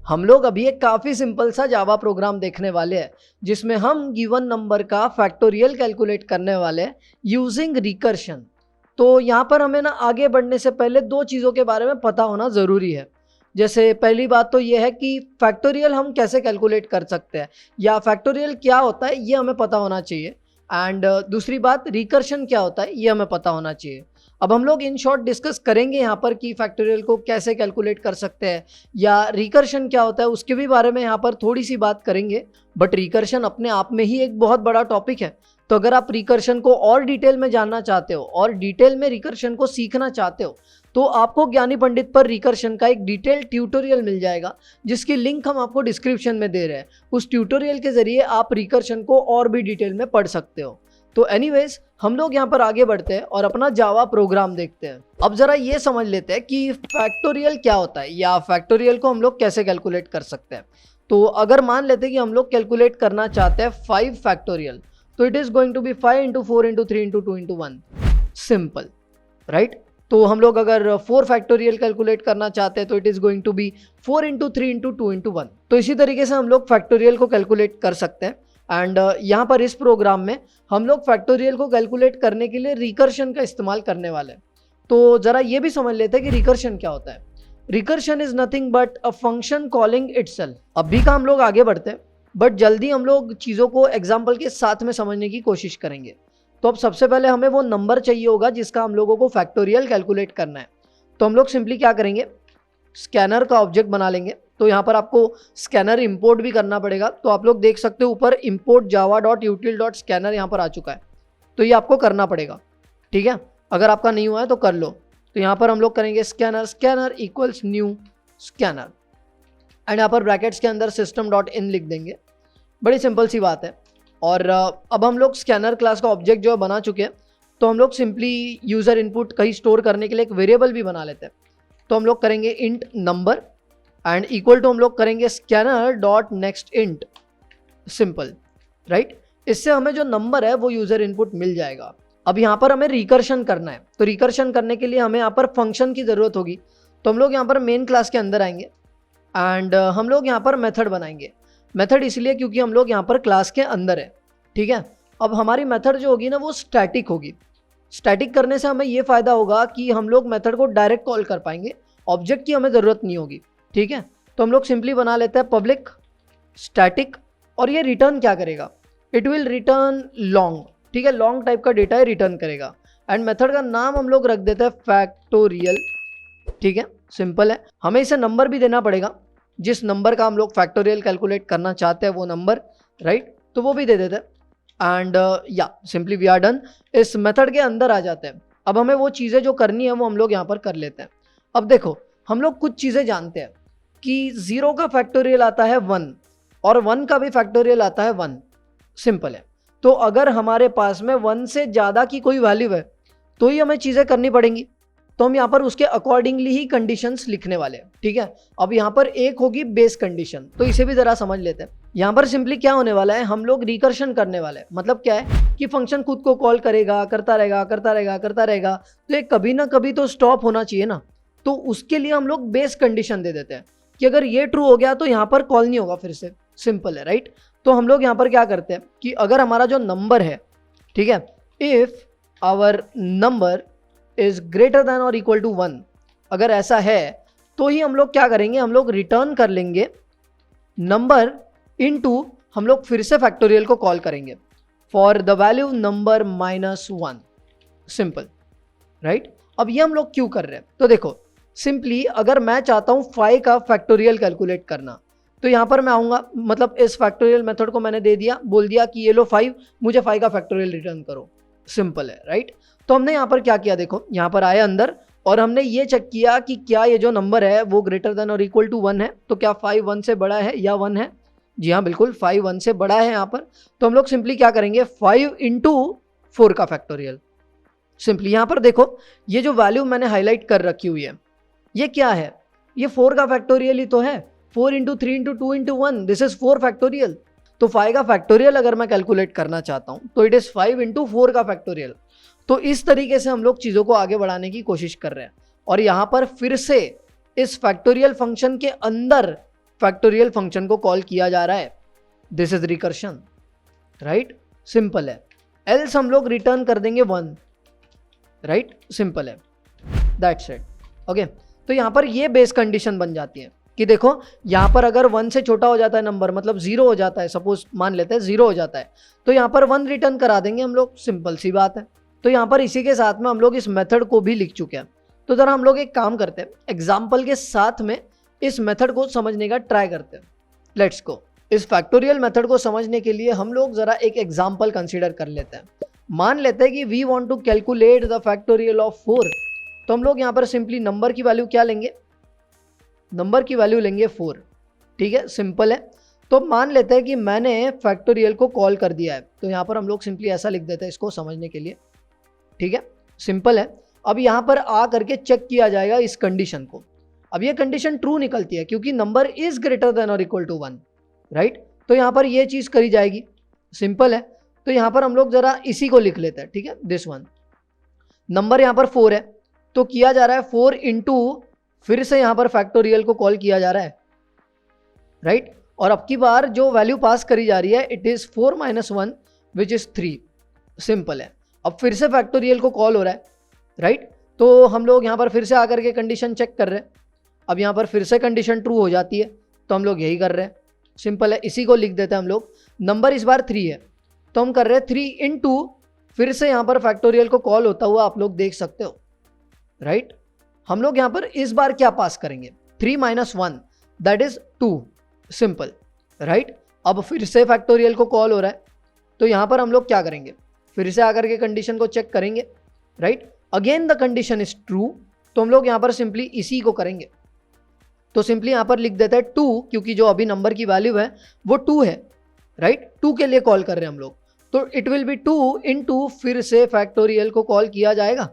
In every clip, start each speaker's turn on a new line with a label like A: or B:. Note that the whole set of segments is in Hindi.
A: हम लोग अभी एक काफ़ी सिंपल सा जावा प्रोग्राम देखने वाले हैं जिसमें हम गिवन नंबर का फैक्टोरियल कैलकुलेट करने वाले हैं यूजिंग रिकर्शन। तो यहाँ पर हमें ना आगे बढ़ने से पहले दो चीज़ों के बारे में पता होना ज़रूरी है। जैसे पहली बात तो ये है कि फैक्टोरियल हम कैसे कैलकुलेट कर सकते हैं या फैक्टोरियल क्या होता है ये हमें पता होना चाहिए। एंड दूसरी बात, रिकर्शन क्या होता है ये हमें पता होना चाहिए। अब हम लोग इन शॉर्ट डिस्कस करेंगे यहाँ पर कि फैक्टोरियल को कैसे कैलकुलेट कर सकते हैं या रिकर्शन क्या होता है उसके भी बारे में यहाँ पर थोड़ी सी बात करेंगे। बट रिकर्शन अपने आप में ही एक बहुत बड़ा टॉपिक है। तो अगर आप रिकर्शन को और डिटेल में जानना चाहते हो और डिटेल में रिकर्शन को सीखना चाहते हो तो आपको ज्ञानी पंडित पर रिकर्शन का एक डिटेल ट्यूटोरियल मिल जाएगा जिसकी लिंक हम आपको डिस्क्रिप्शन में दे रहे हैं। उस ट्यूटोरियल के जरिए आप रिकर्शन को और भी डिटेल में पढ़ सकते हो। तो एनीवेज हम लोग यहाँ पर आगे बढ़ते हैं और अपना जावा प्रोग्राम देखते हैं। अब जरा ये समझ लेते हैं कि फैक्टोरियल क्या होता है या फैक्टोरियल को हम लोग कैसे कैलकुलेट कर सकते हैं। तो अगर मान लेते हैं कि हम लोग कैलकुलेट करना चाहते हैं 5 फैक्टोरियल, तो it is going to be 5 × 4 × 3 × 2 × 1 simple, right. तो हम लोग अगर 4 फैक्टोरियल कैलकुलेट करना चाहते हैं तो it is going to be 4 × 3 × 2 × 1। तो इसी तरीके से हम लोग फैक्टोरियल को कैलकुलेट कर सकते हैं। एंड यहाँ पर इस प्रोग्राम में हम लोग फैक्टोरियल को कैलकुलेट करने के लिए रिकर्शन का इस्तेमाल करने वाले हैं। तो ज़रा ये भी समझ लेते हैं कि रिकर्शन क्या होता है। Recursion is nothing but a function calling itself. अभी का हम लोग आगे बढ़ते हैं बट जल्दी हम लोग चीज़ों को एग्जाम्पल के साथ में समझने की कोशिश करेंगे। तो अब सबसे पहले हमें वो नंबर चाहिए होगा जिसका हम लोगों को फैक्टोरियल कैलकुलेट करना है। तो हम लोग सिंपली क्या करेंगे, स्कैनर का ऑब्जेक्ट बना लेंगे। तो यहाँ पर आपको स्कैनर इंपोर्ट भी करना पड़ेगा। तो आप लोग देख सकते हो ऊपर import java.util.scanner यहाँ पर आ चुका है। तो ये आपको करना पड़ेगा, ठीक है। अगर आपका नहीं हुआ है तो कर लो। तो यहाँ पर हम लोग करेंगे scanner equals new scanner and यहाँ पर ब्रैकेट्स के अंदर system.in लिख देंगे। बड़ी सिंपल सी बात है। और अब हम लोग स्कैनर क्लास का ऑब्जेक्ट जो है बना चुके हैं। तो हम लोग सिंपली यूज़र इनपुट कहीं स्टोर करने के लिए एक वेरिएबल भी बना लेते हैं। तो हम लोग करेंगे int number and equal to हम लोग करेंगे scanner dot next int, simple, right. इससे हमें जो नंबर है वो यूज़र इनपुट मिल जाएगा। अब यहाँ पर हमें रिकर्शन करना है। तो रिकर्शन करने के लिए हमें यहाँ पर फंक्शन की ज़रूरत होगी। तो हम लोग यहाँ पर मेन क्लास के अंदर आएंगे एंड हम लोग यहाँ पर मेथड बनाएंगे। मेथड इसलिए क्योंकि हम लोग यहाँ पर क्लास के अंदर है, ठीक है। अब हमारी मेथड जो होगी ना वो स्टैटिक होगी। स्टैटिक करने से हमें ये फ़ायदा होगा कि हम लोग मेथड को डायरेक्ट कॉल कर पाएंगे, ऑब्जेक्ट की हमें ज़रूरत नहीं होगी, ठीक है। तो हम लोग सिंपली बना लेते हैं पब्लिक स्टैटिक और ये रिटर्न क्या करेगा, इट विल रिटर्न लॉन्ग, ठीक है। लॉन्ग टाइप का डेटा है रिटर्न करेगा। एंड मेथड का नाम हम लोग रख देते हैं फैक्टोरियल, ठीक है। सिंपल है। हमें इसे नंबर भी देना पड़ेगा, जिस नंबर का हम लोग फैक्टोरियल कैलकुलेट करना चाहते हैं वो नंबर, राइट। तो वो भी दे देते हैं। एंड या सिंपली वी आर डन। इस मेथड के अंदर आ जाते हैं। अब हमें वो चीज़ें जो करनी है वो हम लोग यहाँ पर कर लेते हैं। अब देखो हम लोग कुछ चीज़ें जानते हैं कि 0 का फैक्टोरियल आता है 1 और 1 का भी फैक्टोरियल आता है 1, सिंपल है। तो अगर हमारे पास में 1 से ज़्यादा की कोई वैल्यू है तो ही हमें चीज़ें करनी पड़ेंगी। तो हम यहाँ पर उसके अकॉर्डिंगली ही कंडीशंस लिखने वाले हैं, ठीक है। अब यहाँ पर एक होगी बेस कंडीशन, तो इसे भी ज़रा समझ लेते हैं। यहाँ पर सिंपली क्या होने वाला है, हम लोग रिकर्शन करने वाले हैं। मतलब क्या है कि फंक्शन खुद को कॉल करेगा, करता रहेगा करता रहेगा करता रहेगा। तो ये कभी ना कभी तो स्टॉप होना चाहिए ना। तो उसके लिए हम लोग बेस कंडीशन दे देते हैं कि अगर ये ट्रू हो गया तो यहाँ पर कॉल नहीं होगा फिर से, सिंपल है, राइट। तो हम लोग यहाँ पर क्या करते हैं कि अगर हमारा जो नंबर है, ठीक है, if our number is greater than और इक्वल टू 1, अगर ऐसा है तो ही हम लोग क्या करेंगे, हम लोग रिटर्न कर लेंगे नंबर इनटू, हम लोग फिर से फैक्टोरियल को कॉल करेंगे for the value number -1, simple, right. अब ये हम लोग क्यों कर रहे हैं, तो देखो सिंपली अगर मैं चाहता हूँ 5 का फैक्टोरियल कैलकुलेट करना, तो यहाँ पर मैं आऊँगा, मतलब इस फैक्टोरियल मेथड को मैंने दे दिया, बोल दिया कि ये लो 5, मुझे 5 का फैक्टोरियल रिटर्न करो, सिंपल है, राइट। तो हमने यहाँ पर क्या किया, देखो यहाँ पर आए अंदर और हमने ये चेक किया कि क्या ये जो नंबर है वो ग्रेटर देन और इक्वल टू 1 है। तो क्या 5 1 से बड़ा है या 1 है, जी हाँ बिल्कुल 5 1 से बड़ा है यहाँ पर। तो हम लोग सिंपली क्या करेंगे 5 × 4 का फैक्टोरियल। सिंपली यहाँ पर देखो ये जो वैल्यू मैंने हाईलाइट कर रखी हुई है ये क्या है, ये 4 का फैक्टोरियल ही तो है। 4 × 3 × 2 × 1, दिस इज 4 फैक्टोरियल। तो 5 का फैक्टोरियल अगर मैं कैलकुलेट करना चाहता हूँ तो इट इज़ 5 × 4 का फैक्टोरियल। तो इस तरीके से हम लोग चीज़ों को आगे बढ़ाने की कोशिश कर रहे हैं। और यहाँ पर फिर से इस फैक्टोरियल फंक्शन के अंदर फैक्टोरियल फंक्शन को कॉल किया जा रहा है, this is recursion, right, simple है। एल्स हम लोग रिटर्न कर देंगे 1, राइट, सिंपल है, दैट्स इट, ओके। तो यहाँ पर ये बेस कंडीशन बन जाती है कि देखो यहाँ पर अगर 1 से छोटा हो जाता है नंबर, मतलब 0 हो जाता है, सपोज मान लेते हैं 0 हो जाता है, तो यहाँ पर 1 रिटर्न करा देंगे हम लोग, सिंपल सी बात है। तो यहाँ पर इसी के साथ में हम लोग इस मेथड को भी लिख चुके हैं। तो जरा हम लोग एक काम करते हैं, एग्जाम्पल के साथ में इस मेथड को समझने का ट्राई करते हैं। Let's go. इस फैक्टोरियल मेथड को समझने के लिए हम लोग जरा एक एग्जाम्पल कंसीडर कर लेते हैं। मान लेते हैं कि we want to calculate the factorial of 4। तो हम लोग यहाँ पर सिंपली नंबर की वैल्यू क्या लेंगे, नंबर की वैल्यू लेंगे 4, ठीक है, सिंपल है। तो मान लेते हैं कि मैंने फैक्टोरियल को कॉल कर दिया है, तो यहाँ पर हम लोग सिंपली ऐसा लिख देते हैं इसको समझने के लिए, ठीक है, सिंपल है। अब यहाँ पर आ करके चेक किया जाएगा इस कंडीशन को। अब ये कंडीशन ट्रू निकलती है क्योंकि नंबर इज ग्रेटर देन और इक्वल टू 1, राइट। तो यहाँ पर ये चीज़ करी जाएगी, सिंपल है। तो यहाँ पर हम लोग जरा इसी को लिख लेते हैं, ठीक है, दिस वन। नंबर यहाँ पर 4 है, तो किया जा रहा है 4 इंटू, फिर से यहाँ पर फैक्टोरियल को कॉल किया जा रहा है, राइट। और अब की बार जो वैल्यू पास करी जा रही है it is 4 - 1 which is 3, simple है। अब फिर से फैक्टोरियल को कॉल हो रहा है, राइट। तो हम लोग यहाँ पर फिर से आकर के कंडीशन चेक कर रहे हैं। अब यहाँ पर फिर से कंडीशन ट्रू हो जाती है, तो हम लोग यही कर रहे हैं, सिंपल है। इसी को लिख देते हैं हम लोग। नंबर इस बार 3 है, तो हम कर रहे हैं 3 इंटू, फिर से यहाँ पर फैक्टोरियल को कॉल होता हुआ आप लोग देख सकते हो, राइट। हम लोग यहाँ पर इस बार क्या पास करेंगे, 3 - 1 दैट इज 2, सिंपल, राइट। अब फिर से फैक्टोरियल को कॉल हो रहा है, तो यहाँ पर हम लोग क्या करेंगे, फिर से आकर के कंडीशन को चेक करेंगे, right. Again the condition is true, तो हम लोग यहाँ पर सिंपली इसी को करेंगे। तो सिंपली यहाँ पर लिख देते हैं 2, क्योंकि जो अभी नंबर की वैल्यू है वो 2 है, राइट। 2 के लिए कॉल कर रहे हैं हम लोग, तो इट विल बी 2 इंटू, फिर से फैक्टोरियल को कॉल किया जाएगा,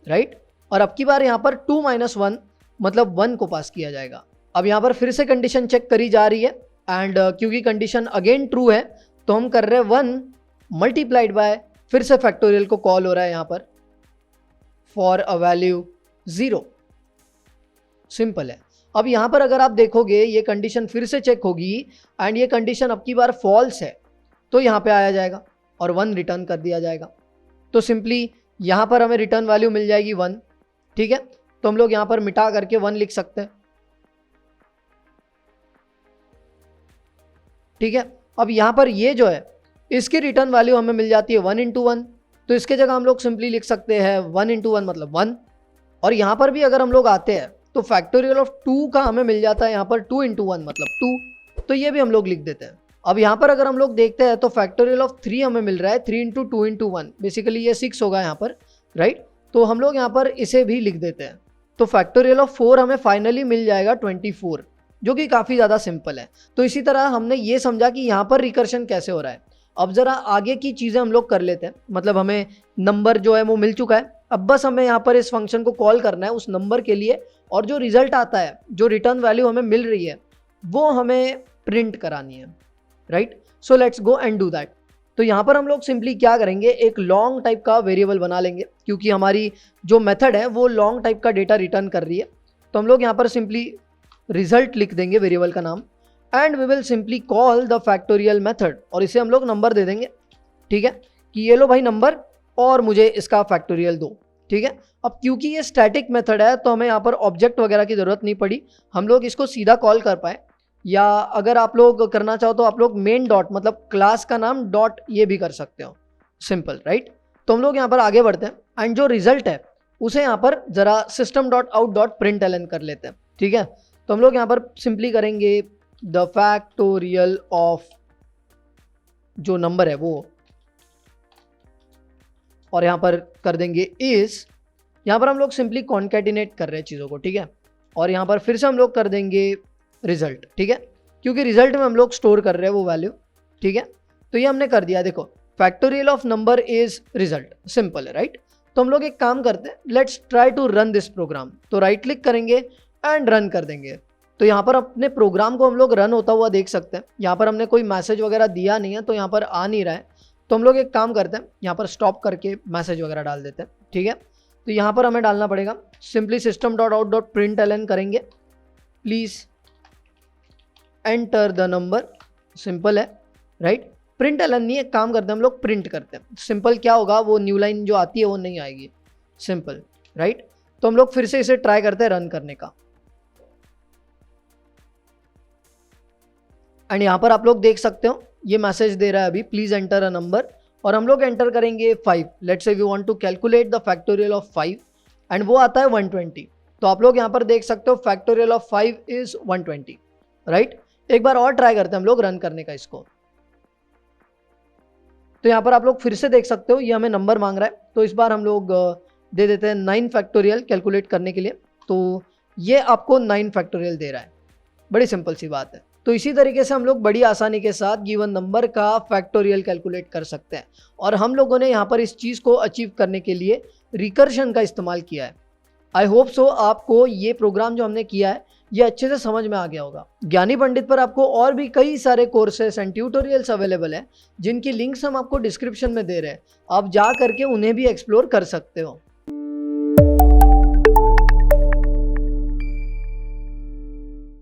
A: राइट। और अब की बार यहाँ पर 2 - 1 मतलब 1 को पास किया जाएगा। अब यहाँ पर फिर से कंडीशन चेक करी जा रही है, एंड क्योंकि कंडीशन अगेन ट्रू है, तो हम कर रहे हैं 1 मल्टीप्लाइड बाय, फिर से फैक्टोरियल को कॉल हो रहा है यहाँ पर फॉर अ वैल्यू 0, सिंपल है। अब यहाँ पर अगर आप देखोगे ये कंडीशन फिर से चेक होगी, एंड ये कंडीशन अब की बार फॉल्स है, तो यहाँ पे आया जाएगा और 1 रिटर्न कर दिया जाएगा। तो सिंपली यहाँ पर हमें रिटर्न वैल्यू मिल जाएगी 1, ठीक है। तो हम लोग यहाँ पर मिटा करके 1 लिख सकते हैं, ठीक है। अब यहाँ पर ये जो है इसकी रिटर्न वैल्यू हमें मिल जाती है 1 × 1, तो इसके जगह हम लोग सिंपली लिख सकते हैं 1 × 1 मतलब 1। और यहाँ पर भी अगर हम लोग आते हैं तो फैक्टोरियल ऑफ 2 का हमें मिल जाता है यहाँ पर 2 × 1 मतलब 2, तो ये भी हम लोग लिख देते हैं। अब यहाँ पर अगर हम लोग देखते हैं तो फैक्टोरियल ऑफ 3 हमें मिल रहा है 3 × 2 × 1, बेसिकली ये 6 होगा यहाँ पर, राइट। तो हम लोग यहाँ पर इसे भी लिख देते हैं। तो फैक्टोरियल ऑफ 4 हमें फाइनली मिल जाएगा 24, जो कि काफ़ी ज़्यादा सिंपल है। तो इसी तरह हमने ये समझा कि यहाँ पर रिकर्शन कैसे हो रहा है। अब ज़रा आगे की चीज़ें हम लोग कर लेते हैं, मतलब हमें नंबर जो है वो मिल चुका है, अब बस हमें यहाँ पर इस फंक्शन को कॉल करना है उस नंबर के लिए, और जो रिजल्ट आता है, जो रिटर्न वैल्यू हमें मिल रही है, वो हमें प्रिंट करानी है, right. So let's go and do that. तो यहाँ पर हम लोग सिंपली क्या करेंगे, एक लॉन्ग टाइप का वेरिएबल बना लेंगे, क्योंकि हमारी जो मेथड है वो लॉन्ग टाइप का डेटा रिटर्न कर रही है। तो हम लोग यहाँ पर सिंपली रिजल्ट लिख देंगे वेरिएबल का नाम, and we will simply call the factorial method, और इसे हम लोग नंबर दे देंगे, ठीक है, कि ये लो भाई नंबर और मुझे इसका फैक्टोरियल दो, ठीक है। अब क्योंकि ये स्टैटिक मेथड है तो हमें यहाँ पर ऑब्जेक्ट वगैरह की ज़रूरत नहीं पड़ी, हम लोग इसको सीधा कॉल कर पाए, या अगर आप लोग करना चाहो तो आप लोग मेन डॉट मतलब क्लास का नाम डॉट ये भी कर सकते हो, सिंपल, राइट। तो हम लोग यहाँ पर आगे बढ़ते हैं, एंड जो रिजल्ट है उसे यहाँ पर ज़रा system.out.println कर लेते हैं, ठीक है। तो हम लोग यहाँ पर सिंपली करेंगे द फैक्टोरियल ऑफ जो नंबर है वो, और यहाँ पर कर देंगे इस, यहाँ पर हम लोग सिंपली कॉन्कैटिनेट कर रहे हैं चीज़ों को, ठीक है। और यहाँ पर फिर से हम लोग कर देंगे रिजल्ट, ठीक है, क्योंकि रिजल्ट में हम लोग स्टोर कर रहे हैं वो वैल्यू, ठीक है। तो ये हमने कर दिया, देखो factorial of number is result, simple है, राइट। तो हम लोग एक काम करते हैं, let's try to run this program. तो राइट क्लिक करेंगे एंड रन कर देंगे। तो यहाँ पर अपने प्रोग्राम को हम लोग रन होता हुआ देख सकते हैं। यहाँ पर हमने कोई मैसेज वगैरह दिया नहीं है, तो यहाँ पर आ नहीं रहा है। तो हम लोग एक काम करते हैं, यहाँ पर स्टॉप करके मैसेज वगैरह डाल देते हैं, ठीक है। तो यहाँ पर हमें डालना पड़ेगा सिंपली system.out.println करेंगे, please enter the number, simple है राइट। प्रिंट एलन नहीं, एक काम करते हैं हम लोग प्रिंट करते हैं। सिंपल क्या होगा, वो न्यू लाइन जो आती है वो नहीं आएगी, सिंपल राइट। तो हम लोग फिर से इसे ट्राई करते हैं रन करने का। एंड यहाँ पर आप लोग देख सकते हो ये मैसेज दे रहा है अभी प्लीज एंटर अ नंबर, और हम लोग एंटर करेंगे 5। Let's say we want to calculate the factorial of 5 and वो आता है 120। तो आप लोग यहाँ पर देख सकते हो फैक्टोरियल ऑफ 5 इज 120 राइट। एक बार और ट्राई करते हैं हम लोग रन करने का इसको। तो यहाँ पर आप लोग फिर से देख सकते हो ये हमें नंबर मांग रहा है, तो इस बार हम लोग दे देते हैं 9 फैक्टोरियल कैलकुलेट करने के लिए। तो ये आपको 9 फैक्टोरियल दे रहा है, बड़ी सिंपल सी बात है। तो इसी तरीके से हम लोग बड़ी आसानी के साथ गिवन नंबर का फैक्टोरियल कैलकुलेट कर सकते हैं। और हम लोगों ने यहाँ पर इस चीज़ को अचीव करने के लिए रिकर्शन का इस्तेमाल किया है। आई होप सो आपको ये प्रोग्राम जो हमने किया है ये अच्छे से समझ में आ गया होगा। ज्ञानी पंडित पर आपको और भी कई सारे कोर्सेस एंड ट्यूटोरियल्स अवेलेबल हैं जिनकी लिंक्स हम आपको डिस्क्रिप्शन में दे रहे हैं, आप जा करके उन्हें भी एक्सप्लोर कर सकते हो।